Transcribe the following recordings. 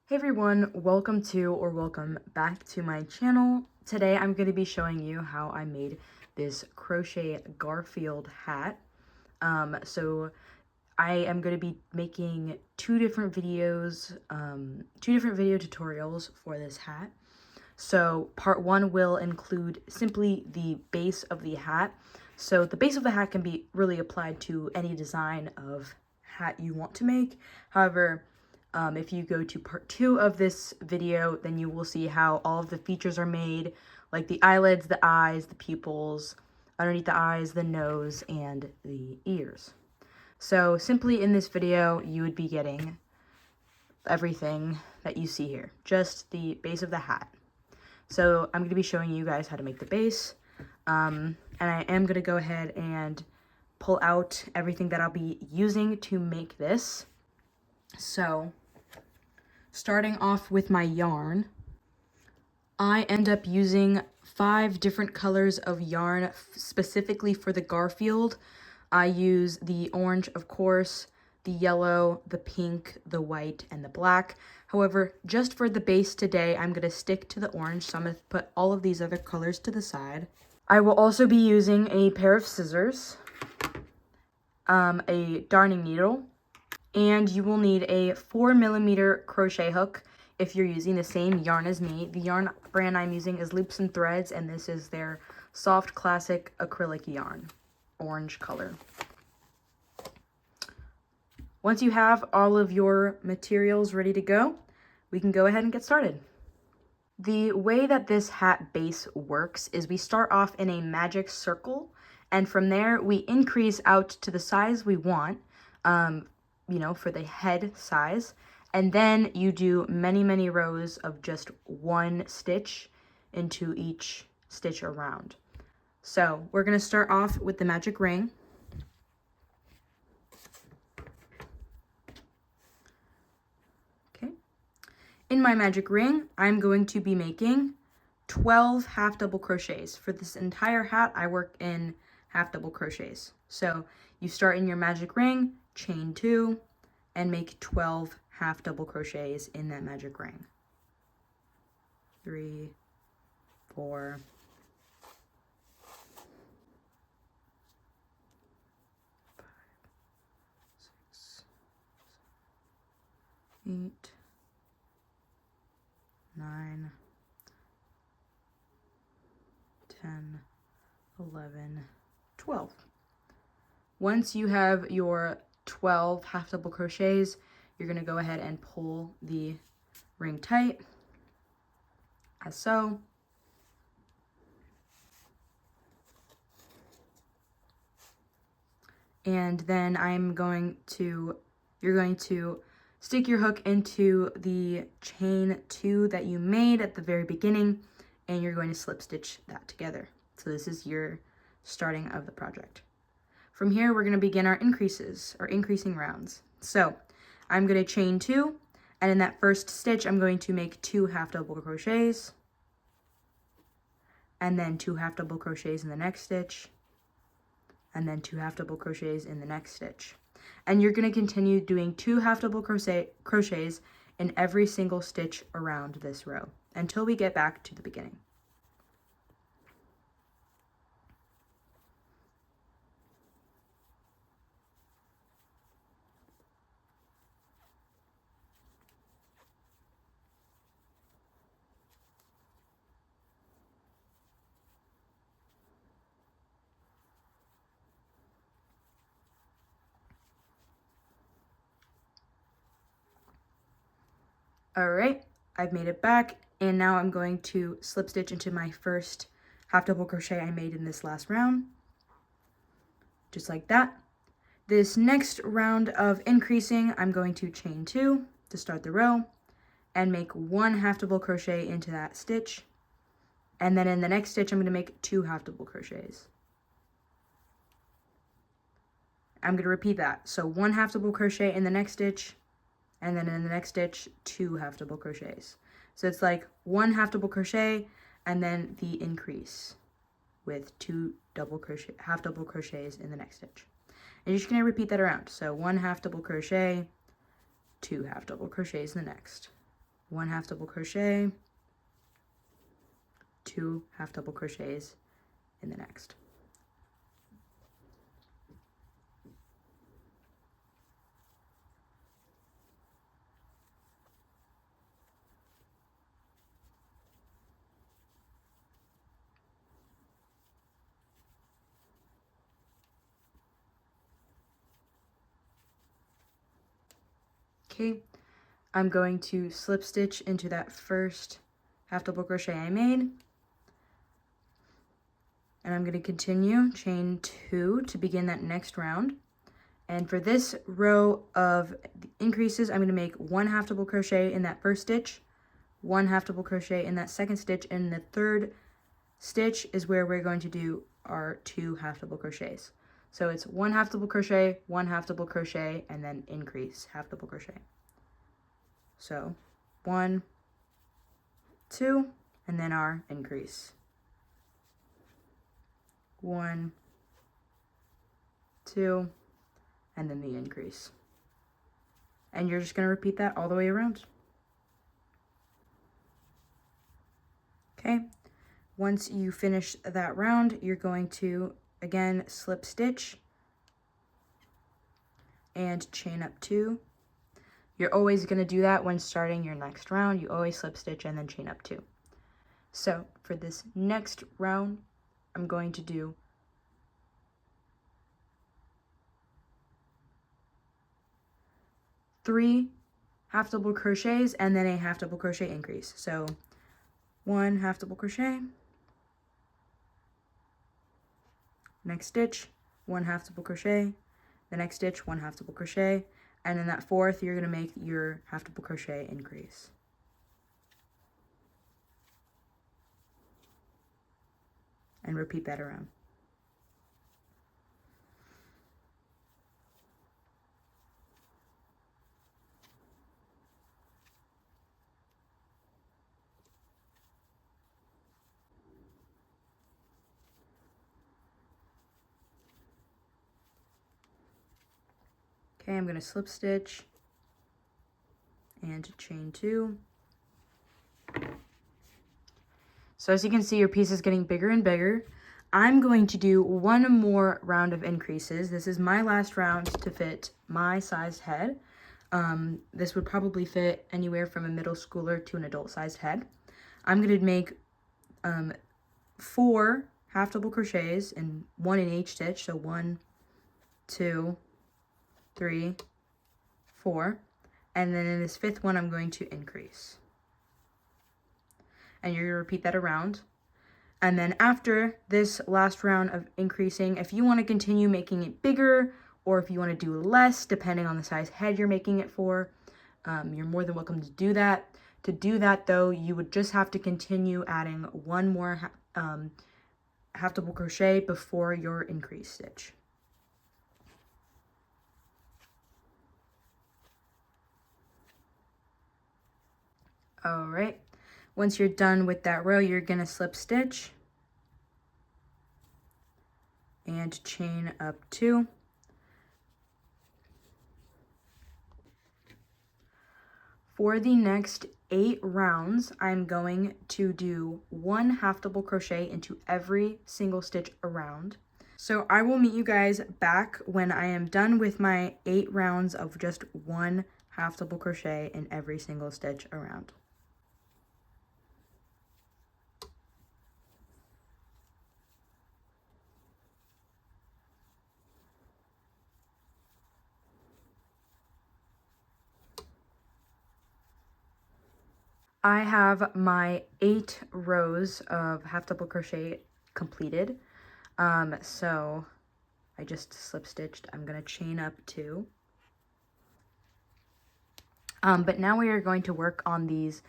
Hey everyone, welcome back to my channel. Today I'm going to be showing you how I made this crochet Garfield hat. So I am going to be making two different video tutorials for this hat. So part one will include simply the base of the hat. So the base of the hat can be really applied to any design of hat you want to make. However, if you go to part two of this video, then you will see how all of the features are made, like the eyelids, the eyes, the pupils, underneath the eyes, the nose, and the ears. So simply in this video, you would be getting everything that you see here, just the base of the hat. So I'm going to be showing you guys how to make the base, and I am going to go ahead and pull out everything that I'll be using to make this. So starting off with my yarn, I end up using 5 different colors of yarn specifically for the Garfield. I use the orange, of course, the yellow, the pink, the white, and the black. However, just for the base today, I'm going to stick to the orange, so I'm going to put all of these other colors to the side. I will also be using a pair of scissors, a darning needle, and you will need a 4mm crochet hook if you're using the same yarn as me. The yarn brand I'm using is Loops and Threads, and this is their soft classic acrylic yarn, orange color. Once you have all of your materials ready to go, we can go ahead and get started. The way that this hat base works is we start off in a magic circle, and from there we increase out to the size we want, for the head size, and then you do many rows of just one stitch into each stitch around. So we're going to start off with the magic ring. Okay. In my magic ring, I'm going to be making 12 half double crochets. For this entire hat, I work in half double crochets. So you start in your magic ring, chain 2, and make 12 half double crochets in that magic ring. 3, 4, 5, 6, 8, 9, 10, 11, 12. Once you have your 12 half double crochets, you're going to go ahead and pull the ring tight, as so. And then you're going to stick your hook into the chain 2 that you made at the very beginning, and you're going to slip stitch that together. So this is your starting of the project. From here, we're going to begin our increasing rounds. So I'm going to chain 2, and in that first stitch, I'm going to make 2 half double crochets, and then 2 half double crochets in the next stitch, and then 2 half double crochets in the next stitch. And you're going to continue doing 2 half double crochets in every single stitch around this row until we get back to the beginning. All right, I've made it back, and now I'm going to slip stitch into my first half double crochet I made in this last round, just like that. This next round of increasing, I'm going to chain 2 to start the row and make 1 half double crochet into that stitch, and then in the next stitch I'm going to make 2 half double crochets. I'm going to repeat that, so 1 half double crochet in the next stitch, and then in the next stitch 2 half double crochets. So it's like 1 half double crochet and then the increase with 2 half double crochets in the next stitch. And you're just going to repeat that around. So 1 half double crochet, 2 half double crochets in the next, 1 half double crochet, 2 half double crochets in the next. Okay, I'm going to slip stitch into that first half double crochet I made, and I'm going to continue chain 2 to begin that next round. And for this row of increases, I'm going to make 1 half double crochet in that first stitch, 1 half double crochet in that second stitch, and the third stitch is where we're going to do our 2 half double crochets. So it's 1 half double crochet, 1 half double crochet, and then increase half double crochet. So 1, 2, and then our increase. 1, 2, and then the increase. And you're just going to repeat that all the way around. Okay, once you finish that round, you're going to again slip stitch and chain up 2. You're always going to do that when starting your next round. You always slip stitch and then chain up 2. So for this next round, I'm going to do 3 half double crochets and then a half double crochet increase. So 1 half double crochet, next stitch, 1 half double crochet, the next stitch, 1 half double crochet, and in that fourth, you're going to make your half double crochet increase. And repeat that around. Okay, I'm going to slip stitch and chain 2. So as you can see, your piece is getting bigger and bigger. I'm going to do one more round of increases. This is my last round to fit my sized head. This would probably fit anywhere from a middle schooler to an adult sized head. I'm going to make 4 half double crochets and 1 in each stitch. So 1, 2, 3, 4, and then in this fifth one I'm going to increase, and you're going to repeat that around. And then after this last round of increasing, if you want to continue making it bigger or if you want to do less depending on the size head you're making it for, you're more than welcome to do that. To do that though, you would just have to continue adding 1 more half double crochet before your increase stitch. All right, once you're done with that row, you're going to slip stitch and chain up 2. For the next 8 rounds, I'm going to do 1 half double crochet into every single stitch around. So I will meet you guys back when I am done with my 8 rounds of just 1 half double crochet in every single stitch around. I have my 8 rows of half double crochet completed. So I just slip stitched. I'm going to chain up 2. But now we are going to work on these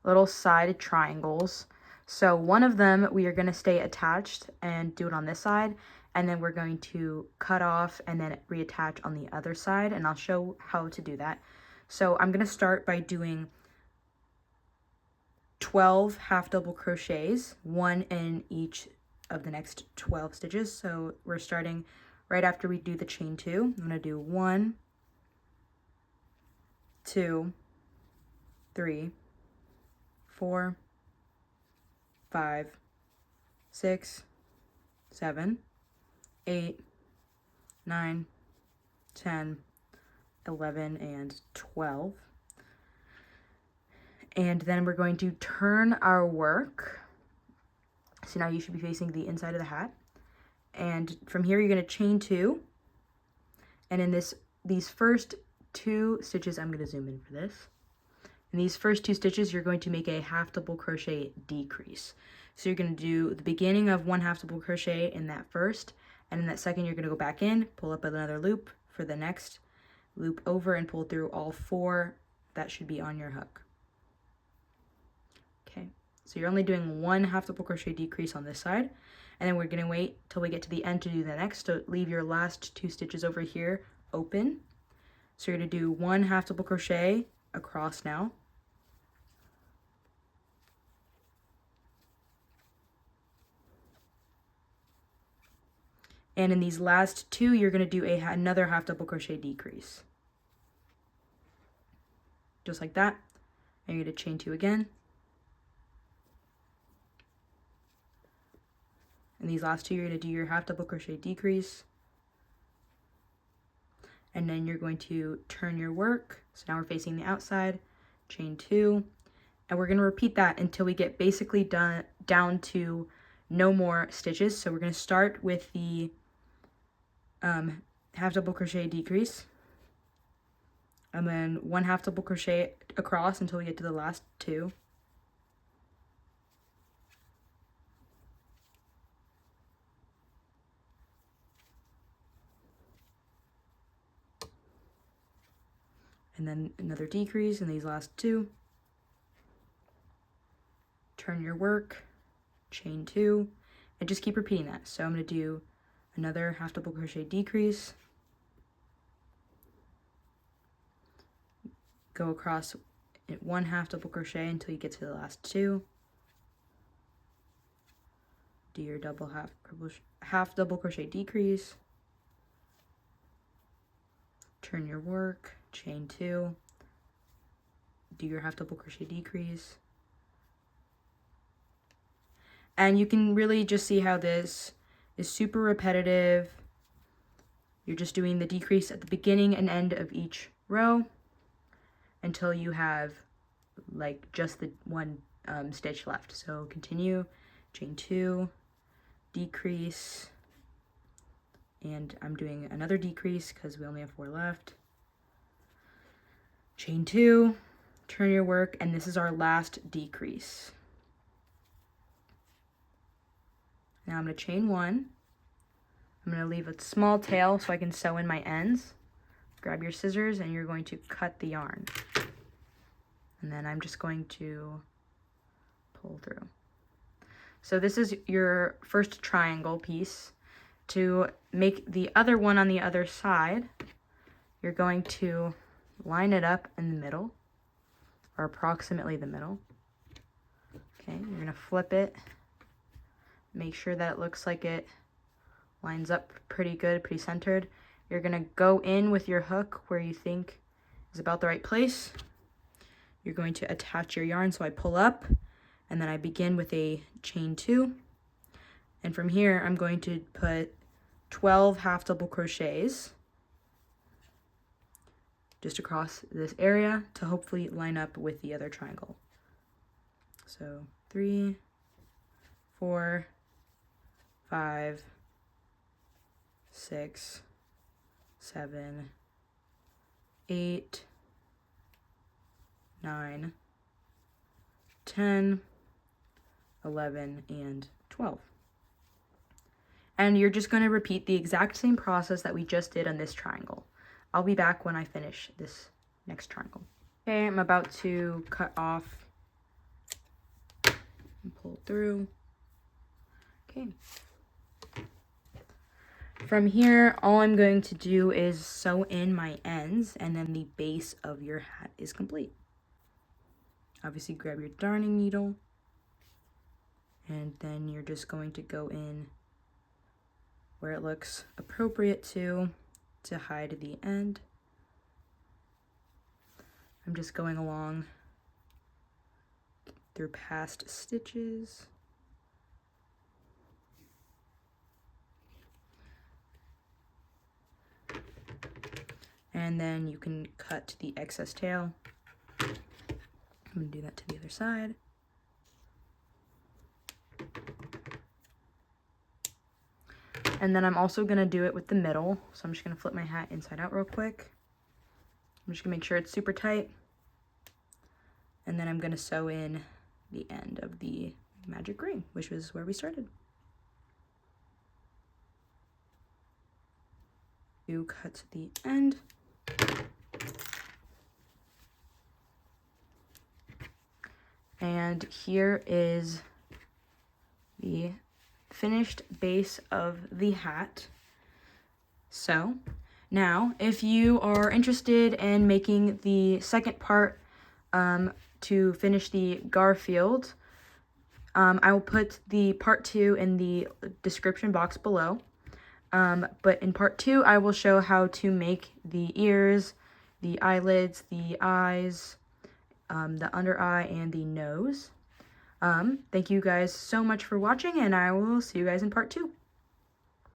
little side triangles. So one of them we are going to stay attached and do it on this side, and then we're going to cut off and then reattach on the other side, and I'll show how to do that. So I'm going to start by doing 12 half double crochets, 1 in each of the next 12 stitches. So we're starting right after we do the chain 2. I'm going to do 1, 2, 3, 4, 5, 6, 7, 8, 9, 10, 11, and 12. And then we're going to turn our work. So now you should be facing the inside of the hat. And from here, you're going to chain 2. And in these first 2 stitches, I'm going to zoom in for this. In these first 2 stitches, you're going to make a half double crochet decrease. So you're going to do the beginning of 1 half double crochet in that first, and in that second, you're going to go back in, pull up another loop for the next, loop over and pull through all 4 that should be on your hook. Okay, so you're only doing 1 half double crochet decrease on this side, and then we're going to wait till we get to the end to do the next. So leave your last 2 stitches over here open. So you're going to do 1 half double crochet across now. And in these last 2, you're going to do another half double crochet decrease. Just like that. And you're going to chain 2 again. In these last 2, you're going to do your half double crochet decrease. And then you're going to turn your work. So now we're facing the outside, chain 2. And we're going to repeat that until we get basically down to no more stitches. So we're going to start with the half double crochet decrease, and then 1 half double crochet across until we get to the last 2. And then another decrease in these last 2. Turn your work, chain 2, and just keep repeating that. So I'm going to do another half double crochet decrease, go across 1 half double crochet until you get to the last 2, do your half double crochet decrease, turn your work, chain 2, do your half double crochet decrease. And you can really just see how this is super repetitive. You're just doing the decrease at the beginning and end of each row until you have like just the 1 stitch left. So continue, chain 2, decrease, and I'm doing another decrease because we only have 4 left. Chain 2, turn your work, and this is our last decrease. Now I'm going to chain 1. I'm going to leave a small tail so I can sew in my ends. Grab your scissors and you're going to cut the yarn. And then I'm just going to pull through. So this is your first triangle piece. To make the other one on the other side, you're going to line it up in the middle, or approximately the middle. Okay, you're going to flip it. Make sure that it looks like it lines up pretty good, pretty centered. You're going to go in with your hook where you think is about the right place. You're going to attach your yarn. So I pull up and then I begin with a chain 2. And from here, I'm going to put 12 half double crochets just across this area to hopefully line up with the other triangle. So 3, 4, 5, 6, 7, 8, 9, 10, 11, and 12. And you're just going to repeat the exact same process that we just did on this triangle. I'll be back when I finish this next triangle. Okay, I'm about to cut off and pull through. Okay. From here, all I'm going to do is sew in my ends, and then the base of your hat is complete. Obviously, grab your darning needle, and then you're just going to go in where it looks appropriate to hide the end. I'm just going along through past stitches. And then you can cut the excess tail. I'm gonna do that to the other side. And then I'm also gonna do it with the middle. So I'm just gonna flip my hat inside out real quick. I'm just gonna make sure it's super tight. And then I'm gonna sew in the end of the magic ring, which was where we started. You cut to the end. And here is the finished base of the hat. So now, if you are interested in making the second part to finish the garfield, I will put the part 2 in the description box below. But in part 2, I will show how to make the ears, the eyelids, the eyes, the under eye, and the nose. Thank you guys so much for watching, and I will see you guys in part 2.